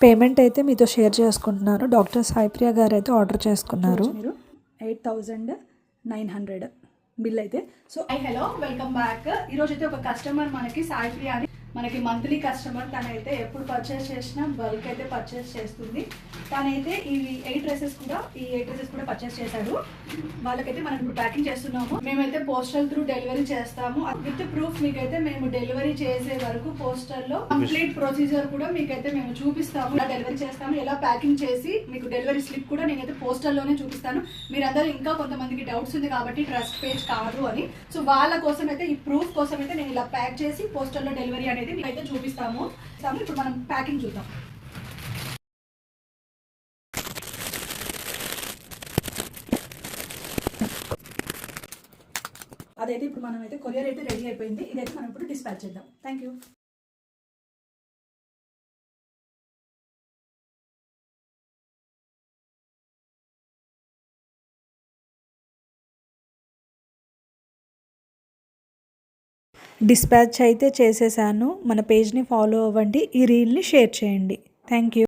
Payment అయితే మీతో share చేసుకుంటున్నాను. డాక్టర్ సాయిప్రియ గారు అయితే ఆర్డర్ చేసుకున్నారు. మీరు 8,900 బిల్ అయితే. So hello, welcome back. ఈరోజు అయితే ఒక కస్టమర్ మనకి సాయిప్రియ అని మనకి మంత్లీ కస్టమర్. తనైతే ఎప్పుడు పర్చేస్ చేసినా బల్క్ అయితే పర్చేస్ చేస్తుంది. తనైతే ఈ 8 డ్రెస్సెస్ కూడా పర్చేస్ చేశాడు. వాళ్ళకైతే మనం ఇప్పుడు ప్యాకింగ్ చేస్తున్నాము. మేమైతే పోస్టల్ త్రూ డెలివరీ చేస్తాము. విత్ ప్రూఫ్ మీకైతే మేము డెలివరీ చేసే వరకు పోస్టల్ లో కంప్లీట్ ప్రొసీజర్ కూడా మీకైతే మేము చూపిస్తాము. ఎలా డెలివరీ చేస్తాము, ఎలా ప్యాకింగ్ చేసి మీకు డెలివరీ స్లిప్ కూడా నేనైతే పోస్టల్ లోనే చూపిస్తాను. మీరందరూ ఇంకా కొంతమందికి డౌట్స్ ఉంది కాబట్టి ట్రస్ట్ పేజ్ కాదు అని, సో వాళ్ళ కోసం అయితే ఈ ప్రూఫ్ కోసం అయితే నేను ఇలా ప్యాక్ చేసి పోస్టల్ లో డెలివరీ అనేది మీకైతే చూపిస్తాము. ఇప్పుడు మనం ప్యాకింగ్ చూద్దాం. అదైతే ఇప్పుడు మనం అయితే కొరియర్ అయితే రెడీ అయిపోయింది. ఇదైతే మనం ఇప్పుడు డిస్పాచ్ చేద్దాం. Thank you. డిస్పాచ్ అయితే చేసేసాను. మన పేజ్ని ఫాలో అవ్వండి, ఈ రీల్ని షేర్ చేయండి. Thank you.